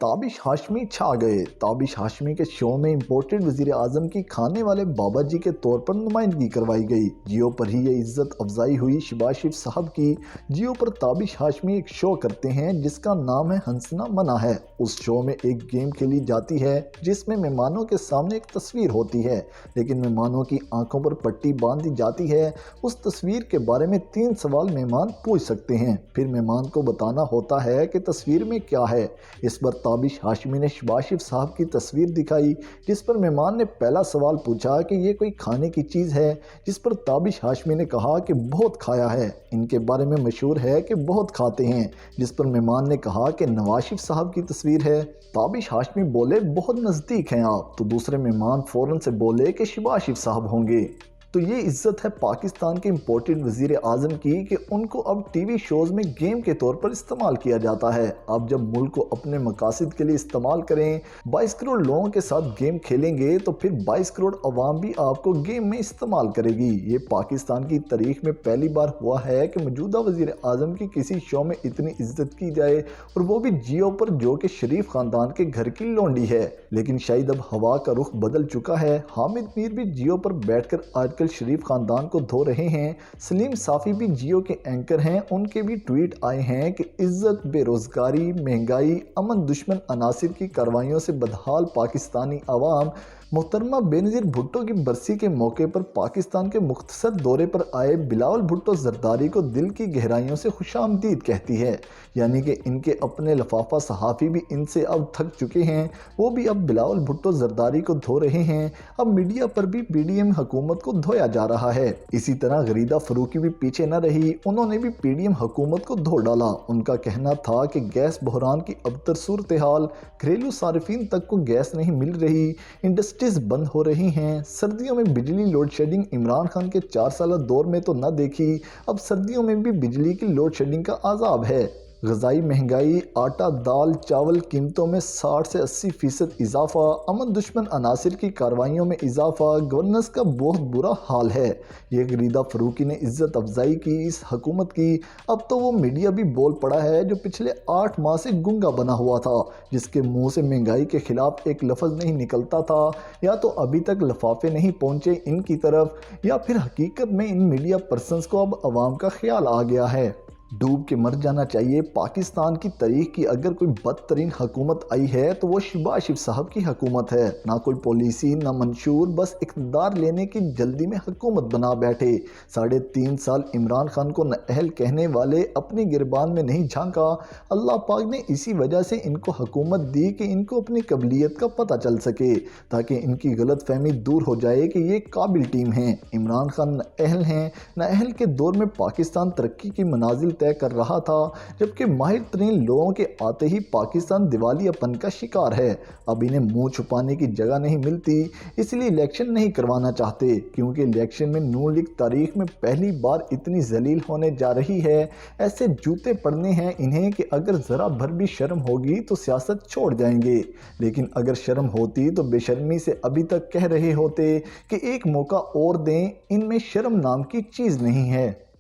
ताबिश हाशमी छा गए। ताबिश हाशमी के शो में इम्पोर्टेड वजीर आजम की खाने वाले बाबा जी के तौर पर नुमाइंदगी करवाई गई। जियो पर ही ये इज्जत अफजाई हुई शहबाज शरीफ साहब की। जियो पर ताबिश हाशमी एक शो करते हैं जिसका नाम है हंसना मना है। उस शो में एक गेम खेली जाती है जिसमें मेहमानों के सामने एक तस्वीर होती है, लेकिन मेहमानों की आंखों पर पट्टी बांध दी जाती है। उस तस्वीर के बारे में 3 सवाल मेहमान पूछ सकते हैं, फिर मेहमान को बताना होता है कि तस्वीर में क्या है। इस पर ताबिश हाशमी ने शहबाज शरीफ साहब की तस्वीर दिखाई, जिस पर मेहमान ने पहला सवाल पूछा कि ये कोई खाने की चीज़ है, जिस पर ताबिश हाशमी ने कहा कि बहुत खाया है, इनके बारे में मशहूर है कि बहुत खाते हैं। जिस पर मेहमान ने कहा कि नवाज शरीफ साहब की तस्वीर है। ताबिश हाशमी बोले बहुत नज़दीक हैं आप, तो दूसरे मेहमान फ़ौरन से बोले कि शहबाज शरीफ साहब होंगे। तो ये इज्जत है पाकिस्तान के इम्पोर्टेड वज़ीर आज़म की कि उनको अब टीवी शोज़ में गेम के तौर पर इस्तेमाल किया जाता है। अब जब मुल्क को अपने मकासद के लिए इस्तेमाल करें, 22 करोड़ लोगों के साथ गेम खेलेंगे तो फिर 22 करोड़ अवाम भी आपको गेम में इस्तेमाल करेगी। ये पाकिस्तान की तारीख में पहली बार हुआ है कि मौजूदा वज़ीर आज़म की किसी शो में इतनी इज्जत की जाए, और वो भी जियो पर, जो कि शरीफ ख़ानदान के घर की लोंडी है। लेकिन शायद अब हवा का रुख बदल चुका है। हामिद मीर भी जियो पर बैठकर आजकल शरीफ खानदान को धो रहे हैं। सलीम साफ़ी भी जियो के एंकर हैं, उनके भी ट्वीट आए हैं कि इज्जत, बेरोजगारी, महंगाई, अमन दुश्मन अनासिर की कार्रवाइयों से बदहाल पाकिस्तानी अवाम मोहतरमा बेनज़ीर भुट्टो की बरसी के मौके पर पाकिस्तान के मुख्तसर दौरे पर आए बिलावल भुट्टो जरदारी को दिल की गहराइयों से खुशामदीद कहती है। यानी कि इनके अपने लफाफा सहाफ़ी भी इनसे अब थक चुके हैं, वो भी अब बिलावल भुट्टो जरदारी को धो रहे हैं। अब मीडिया पर भी पीडीएम हुकूमत को धोया जा रहा है। इसी तरह गरीदा फरूकी भी पीछे न रही, उन्होंने भी पीडीएम हुकूमत को धो डाला। उनका कहना था कि गैस बहरान की अबतर सूरत हाल, घरेलू सार्फिन तक को गैस नहीं मिल रही, इंडस्ट्रीज बंद हो रही हैं, सर्दियों में बिजली लोड शेडिंग इमरान खान के 4 साल दौर में तो न देखी, अब सर्दियों में भी बिजली की लोड शेडिंग का अजाब है। ग़िज़ाई महंगाई, आटा दाल चावल कीमतों में 60 से 80% इजाफा, अमन दुश्मन अनासिर की कार्रवाइयों में इजाफा, गवर्नेंस का बहुत बुरा हाल है। ये गरीदा फरूकी ने इज्जत अफजाई की इस हुकूमत की। अब तो वो मीडिया भी बोल पड़ा है जो पिछले 8 माह से गूंगा बना हुआ था, जिसके मुंह से महंगाई के खिलाफ एक लफ्ज़ नहीं निकलता था। या तो अभी तक लफाफे नहीं पहुँचे इनकी तरफ, या फिर हकीकत में इन मीडिया पर्सनस को अब अवाम का ख्याल आ गया है। डूब के मर जाना चाहिए। पाकिस्तान की तारीख की अगर कोई बदतरीन हुकूमत आई है तो वो शहबाज शरीफ साहब की हुकूमत है। ना कोई पॉलिसी, ना मंशूर, बस इक़्तिदार लेने की जल्दी में हुकूमत बना बैठे। 3.5 साल इमरान खान को नाअहल कहने वाले अपनी गिरबान में नहीं झांका। अल्लाह पाक ने इसी वजह से इनको हुकूमत दी कि इनको अपनी काबिलियत का पता चल सके, ताकि इनकी गलत फहमी दूर हो जाए कि ये काबिल टीम है। इमरान खान नाअहल हैं। नाअहल के दौर में पाकिस्तान तरक्की की मनाजिल तय कर रहा था, जबकि माहिर तरीन लोगों के आते ही पाकिस्तान दिवालियापन का शिकार है। अब इन्हें मुंह छुपाने की जगह नहीं मिलती, इसलिए इलेक्शन नहीं करवाना चाहते, क्योंकि इलेक्शन में नून लीग तारीख में पहली बार इतनी जलील होने जा रही है। ऐसे जूते पड़ने हैं इन्हें कि अगर ज़रा भर भी शर्म होगी तो सियासत छोड़ जाएंगे, लेकिन अगर शर्म होती तो बेशर्मी से अभी तक कह रहे होते कि एक मौका और दें, इनमें शर्म नाम की चीज़ नहीं है।